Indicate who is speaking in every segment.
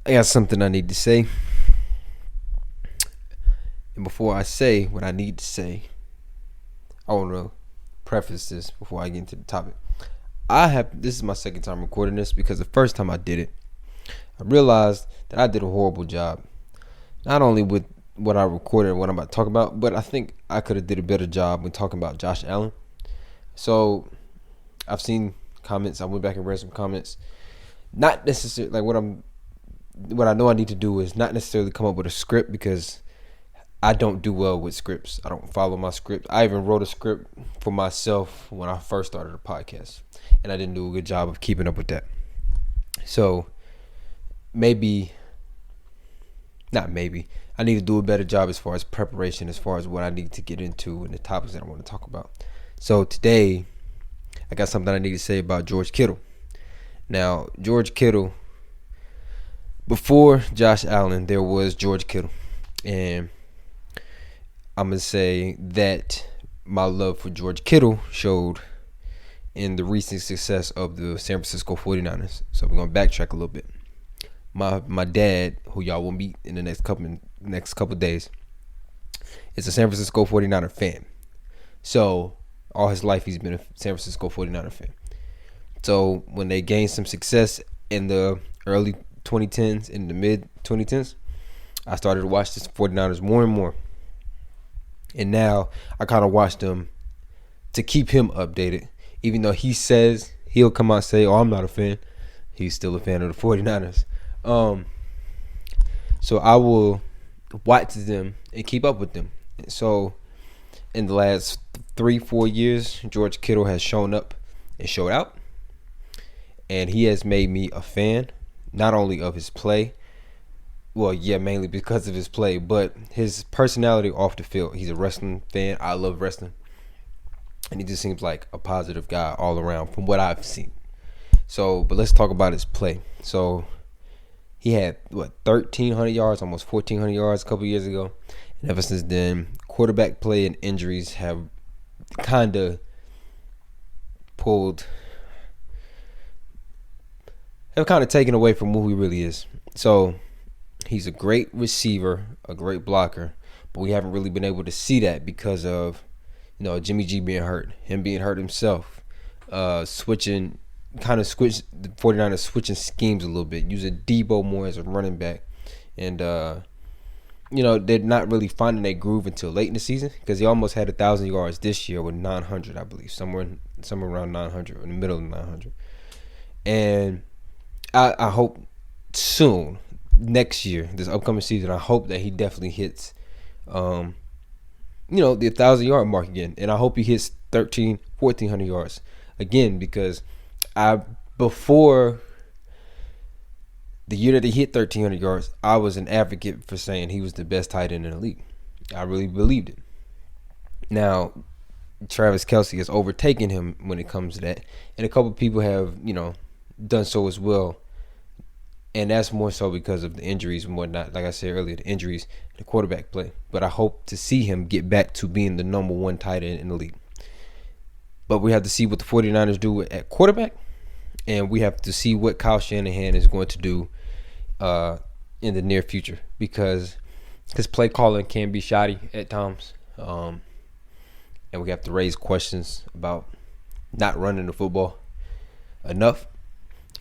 Speaker 1: I got something I need to say. And before I say what I need to say, I want to preface this before I get into the topic. This is my second time recording this because the first time I did it, I realized that I did a horrible job. Not only with what I recorded and what I'm about to talk about, but I think I could have did a better job when talking about Josh Allen. So I've seen comments. I went back and read some comments. Not necessarily like what I know I need to do is not necessarily come up with a script because I don't do well with scripts. I don't follow my script. I even wrote a script for myself when I first started a podcast, and I didn't do a good job of keeping up with that. So I need to do a better job as far as preparation, as far as what I need to get into and the topics that I want to talk about. So today, I got something I need to say about George Kittle. Now, George Kittle, before Josh Allen, there was George Kittle. And I'm going to say that my love for George Kittle showed in the recent success of the San Francisco 49ers. So we're going to backtrack a little bit. My dad, who y'all will meet in the next couple days, is a San Francisco 49er fan. So all his life he's been a San Francisco 49er fan. So when they gained some success in the early 2010s, in the mid 2010s, I started to watch the 49ers more and more. And now I kind of watch them to keep him updated. Even though he says, he'll come out and say, oh, I'm not a fan. He's still a fan of the 49ers. So I will watch them and keep up with them. So in the last 3-4 years, George Kittle has shown up and showed out. And he has made me a fan, not only of his play, well, yeah, mainly because of his play, but his personality off the field. He's a wrestling fan. I love wrestling. And he just seems like a positive guy all around from what I've seen. So, but let's talk about his play. So, he had, 1,300 yards, almost 1,400 yards a couple years ago. And ever since then, quarterback play and injuries have kind of taken away from who he really is. So, he's a great receiver, a great blocker, but we haven't really been able to see that because of, Jimmy G being hurt, him being hurt himself, the 49ers switching schemes a little bit, using Debo more as a running back, and they're not really finding their groove until late in the season because he almost had 1,000 yards this year with 900, I believe, somewhere around 900, in the middle of 900, and I hope soon, next year, this upcoming season, I hope that he definitely hits, the 1,000-yard mark again. And I hope he hits 1,400 yards again because before the year that he hit 1,300 yards, I was an advocate for saying he was the best tight end in the league. I really believed it. Now, Travis Kelce has overtaken him when it comes to that. And a couple of people have, done so as well. And that's more so because of the injuries and whatnot. Like I said earlier, the injuries and the quarterback play. But I hope to see him get back to being the number one tight end in the league. But we have to see what the 49ers do at quarterback. And we have to see what Kyle Shanahan is going to do in the near future. Because his play calling can be shoddy at times. And we have to raise questions about not running the football enough.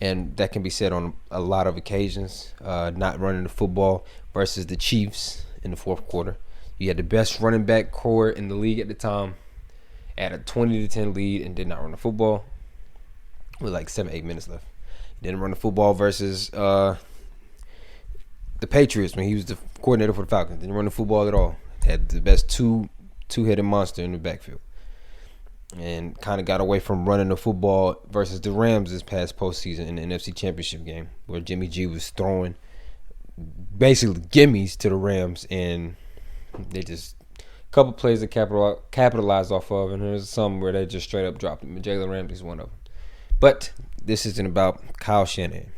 Speaker 1: And that can be said on a lot of occasions. Not running the football versus the Chiefs in the fourth quarter. You had the best running back core in the league at the time. At a 20-10 lead and did not run the football with like 7-8 minutes left. Didn't run the football versus the Patriots when he was the coordinator for the Falcons. Didn't run the football at all. Had the best two-headed monster in the backfield. And kind of got away from running the football versus the Rams this past postseason in the NFC Championship game, where Jimmy G was throwing basically gimmies to the Rams, and they just a couple plays that capitalized off of, and there's some where they just straight up dropped him. And Jalen Ramsey's one of them. But this isn't about Kyle Shanahan.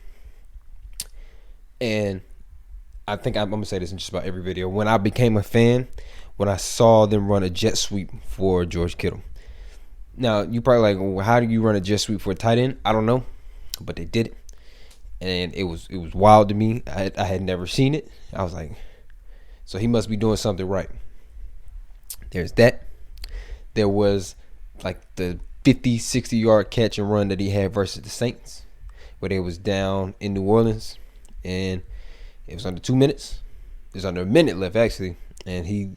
Speaker 1: And I think I'm going to say this in just about every video. When I became a fan, when I saw them run a jet sweep for George Kittle. Now, you probably like, well, how do you run a jet sweep for a tight end? I don't know, but they did it. and it was wild to me. I had never seen it. I was like, so he must be doing something right. There's that. There was like the 50, 60-yard catch and run that he had versus the Saints, where they was down in New Orleans, and it was under 2 minutes. There's under a minute left actually, and he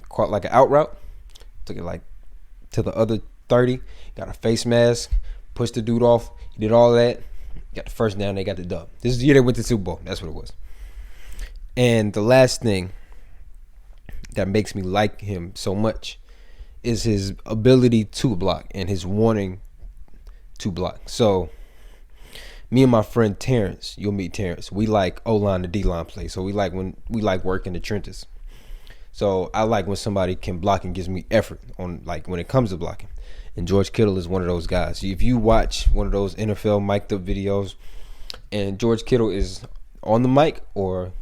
Speaker 1: caught like an out route, took it like to the other 30, got a face mask, pushed the dude off. He did all that, got the first down. They got the dub. This is the year they went to the Super Bowl. That's what it was. And the last thing that makes me like him so much is his ability to block and his wanting to block. So me and my friend Terrence, you'll meet Terrence, we like O-line to D-line play. So we like work in the trenches. So I like when somebody can block and gives me effort on, like, when it comes to blocking. And George Kittle is one of those guys. If you watch one of those NFL mic'd up videos and George Kittle is on the mic or,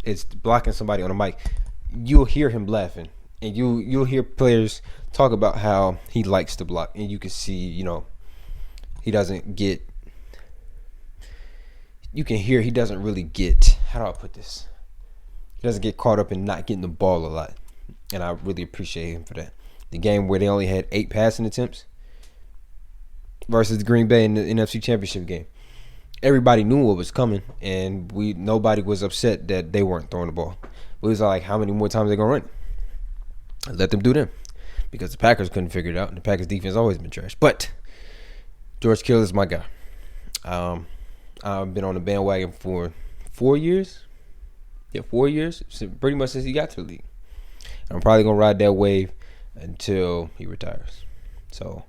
Speaker 1: it's blocking somebody on the mic, you'll hear him laughing. And you'll hear players talk about how he likes to block. And you can see, he doesn't get, you can hear he doesn't really get, how do I put this? He doesn't get caught up in not getting the ball a lot. And I really appreciate him for that. The game where they only had 8 passing attempts versus Green Bay in the NFC Championship game. Everybody knew what was coming, and nobody was upset that they weren't throwing the ball. But it was like, how many more times are they going to run? Let them do them. Because the Packers couldn't figure it out, and the Packers defense has always been trash. But George Kittle is my guy. I've been on the bandwagon for 4 years. Yeah, 4 years. Pretty much since he got to the league. I'm probably going to ride that wave until he retires. So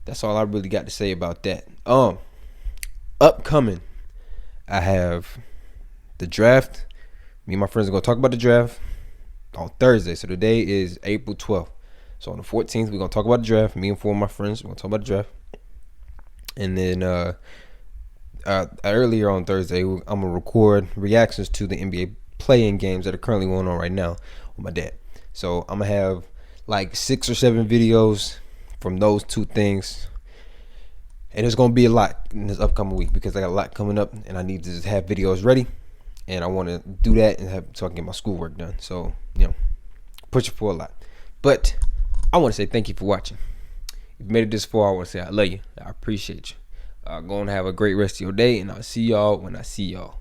Speaker 1: that's all I really got to say about that. Upcoming, I have the draft. Me and my friends are going to talk about the draft on Thursday. So today is April 12th. So on the 14th, we're going to talk about the draft. Me and 4 of my friends, we're going to talk about the draft. And then earlier on Thursday, I'm going to record reactions to the NBA play-in games that are currently going on right now with my dad. So I'm going to have like 6 or 7 videos from those 2 things. And it's going to be a lot in this upcoming week because I got a lot coming up and I need to just have videos ready. And I want to do that so I can get my schoolwork done. So, pushing for a lot. But I want to say thank you for watching. If you made it this far, I want to say I love you. I appreciate you. Go and have a great rest of your day, and I'll see y'all when I see y'all.